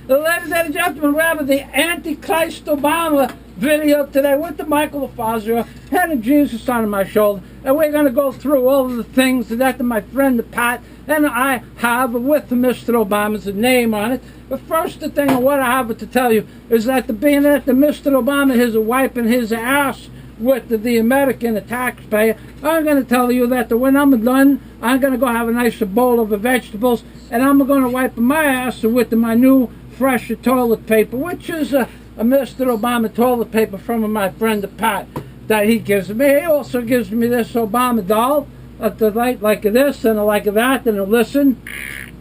Ladies and gentlemen, we're having the Antichrist Obama video today with the Michael Fazio, head of Jesus on my shoulder, and we're going to go through all of the things that my friend Pat and I have with Mr. Obama's name on it. But first, the thing what I have to tell you is that being that the Mr. Obama is wiping his ass with the American taxpayer, I'm going to tell you that when I'm done, I'm going to go have a nice bowl of vegetables, and I'm going to wipe my ass with my new fresh toilet paper, which is a Mr. Obama toilet paper from my friend Pat that he gives me. He also gives me this Obama doll at the light like this and like that, and listen.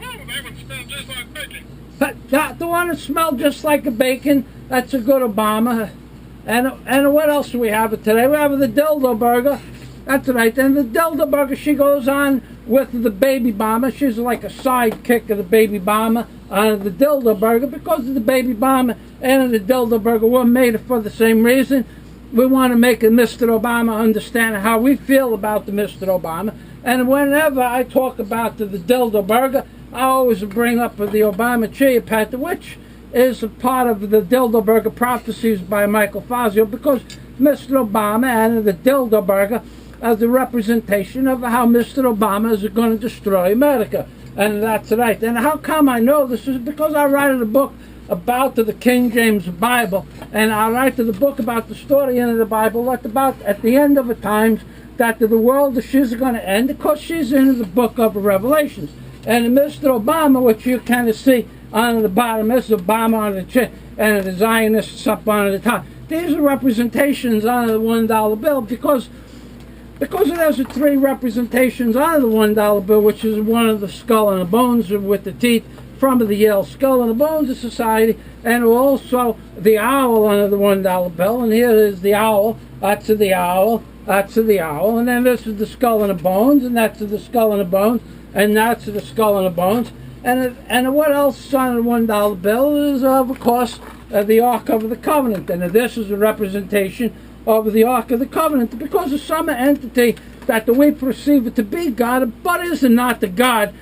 Oh, they would smell just like bacon. The one that smells just like a bacon, that's a good Obama. And what else do we have today? We have the Dil-Do Berger. That's right. And the Dil-Do Berger, she goes on with the baby bomber. She's like a sidekick of the baby bomber on the Dil-Do Berger, because of the baby bomber and the Dil-Do Berger were made for the same reason. We want to make Mr. Obama understand how we feel about the Mr. Obama. And whenever I talk about the Dil-Do Berger, I always bring up the Obama Chia Pet, which is a part of the Dil-Do Berger prophecies by Michael Fazio, because Mr. Obama and the Dil-Do Berger are the representation of how Mr. Obama is going to destroy America. And that's right. And how come I know this is because I write a book about the King James Bible, and I write the book about the story in the Bible about at the end of the times that the world she's going to end, because she's in the book of Revelations. And Mr. Obama, which you kind of see on the bottom, is Obama on the chin, and the Zionists up on the top. These are representations on the $1 bill, because there's three representations on the $1 bill, which is one of the skull and the bones with the teeth from the Yale Skull and the Bones Society, and also the owl on the $1 bill. And here is the owl. That's the owl. That's the owl. And then this is the skull and the bones, and that's the skull and the bones, and that's the skull and the bones. And what else on the $1 bill is, of course, the Ark of the Covenant. And this is a representation of the Ark of the Covenant, because of some entity that we perceive it to be God, but is not the God.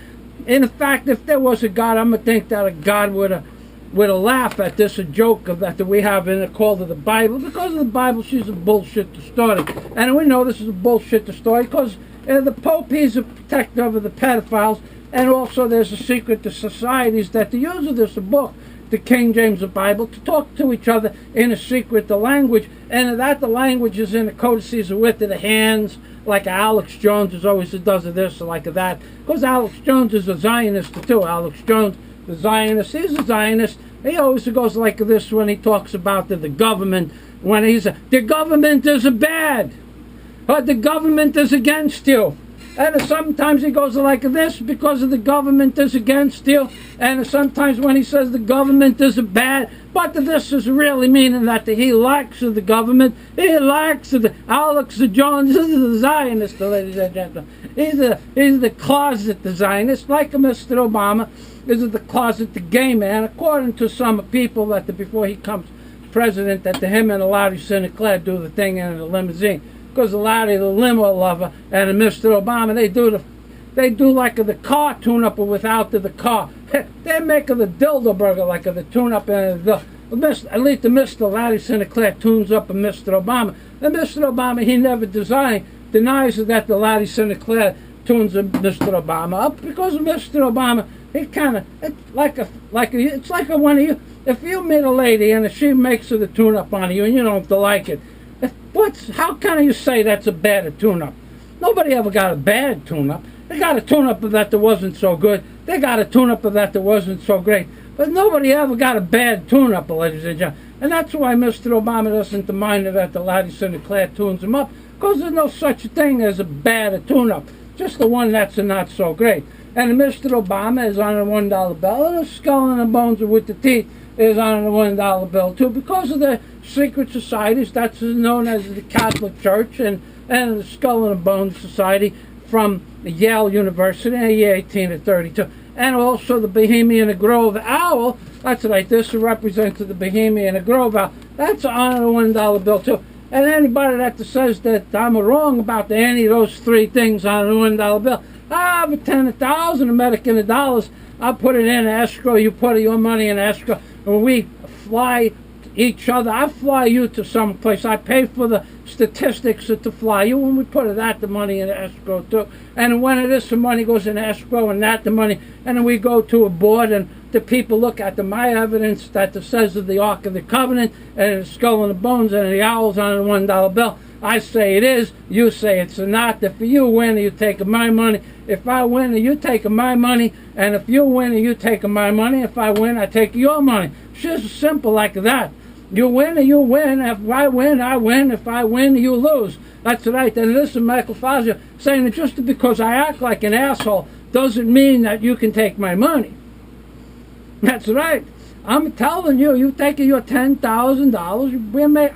In fact, if there was a God, I'm going to think that a God would have laugh at this joke that we have in it called the Bible, because of the Bible, she's a bullshit story. And we know this is a bullshit story because the Pope, he's a protector of the pedophiles, and also there's a secret to societies that the use of this book, the King James Bible, to talk to each other in a secret language, and that the language is in the codices with the hands, like Alex Jones is always does this or like that, because Alex Jones is a Zionist too. Alex Jones, the Zionist, he's a Zionist. He always goes like this when he talks about the government, when he's the government is bad, but the government is against you. And sometimes he goes like this because the government is against you. And sometimes when he says the government is bad, but this is really meaning that he likes the government. He likes the Alex Jones. This is the Zionist, ladies and gentlemen. He's the closet Zionist, like Mr. Obama. This is the closet gay man, according to some people that before he comes president, that him and Larry Sinclair do the thing in the limousine. Because Larry, the limo lover, and Mr. Obama, they do like the car tune-up without the car. They make the Dil-Do Berger like the tune-up, and at least the Mr. Larry Sinclair tunes up Mr. Obama. And Mr. Obama, he never denies that the Larry Sinclair tunes Mr. Obama up, because Mr. Obama, he kind of, it's like when if you meet a lady and she makes the tune-up on you and you don't like it, how can you say that's a bad tune-up? Nobody ever got a bad tune-up. They got a tune-up that wasn't so good. They got a tune-up that wasn't so great. But nobody ever got a bad tune-up, ladies and gentlemen. And that's why Mr. Obama doesn't mind that the Larry Sinclair tunes him up, because there's no such thing as a bad tune-up. Just the one that's not so great. And Mr. Obama is on a $1 bill, and the skull and the bones with the teeth is on a $1 bill too, because of the secret societies that's known as the Catholic Church and the Skull and Bones Society from Yale University in the year 1832. And also the Bohemian Grove Owl, that's right, this represents the Bohemian Grove Owl, that's on a $1 bill too. And anybody that says that I'm wrong about any of those three things on a $1 bill, I have 10,000 American dollars I'll put it in escrow, you put your money in escrow, and we fly each other. I fly you to some place. I pay for the statistics to fly you, and we put the money in escrow too. And when it is, the money goes in escrow, and the money, and then we go to a board, and the people look at my evidence that it says of the Ark of the Covenant, and the skull and the bones, and the owls on the $1 bill. I say it is, you say it's not. If you win, you take my money. If I win, you take my money. And if you win, you take my money. If I win, I take your money. It's just simple like that. You win, you win. If I win, I win. If I win, you lose. That's right. And this is Michael Fazio saying that just because I act like an asshole doesn't mean that you can take my money. That's right. I'm telling you, you take your $10,000,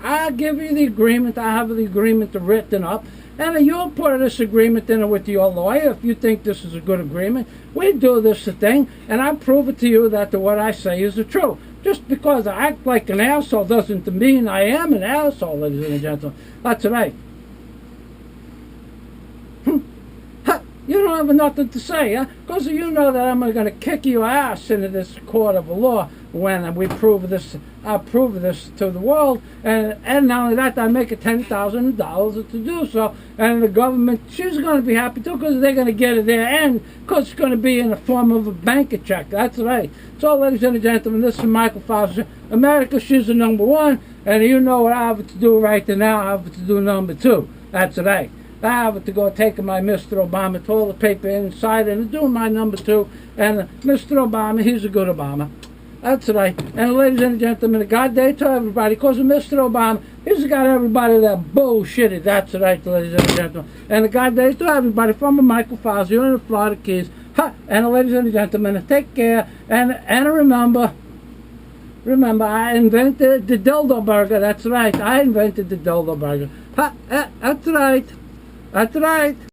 I'll give you the agreement. I have the agreement written up, and you'll put this agreement in with your lawyer if you think this is a good agreement. We do this thing, and I prove it to you that what I say is the truth. Just because I act like an asshole doesn't mean I am an asshole, ladies and gentlemen. That's right. You don't have nothing to say, huh? Because you know that I'm going to kick your ass into this court of law when we prove this. I prove this to the world, and not only that, I make $10,000 to do so. And the government, she's going to be happy too, because they're going to get it their end, because it's going to be in the form of a bank check. That's right. So, ladies and gentlemen, this is Michael Fauci. America, she's the number one, and you know what I have to do right now. I have to do number two. That's right. I have to go take my Mr. Obama toilet paper inside and do my number two. And Mr. Obama, he's a good Obama. That's right. And ladies and gentlemen, God day to everybody, because Mr. Obama, he's got everybody that bullshitted. That's right, ladies and gentlemen. And God day to everybody from Michael Fazio in the Florida Keys. And ladies and gentlemen, take care. And remember, I invented the Dil-Do Berger. That's right. I invented the Dil-Do Berger. That's right. That's right.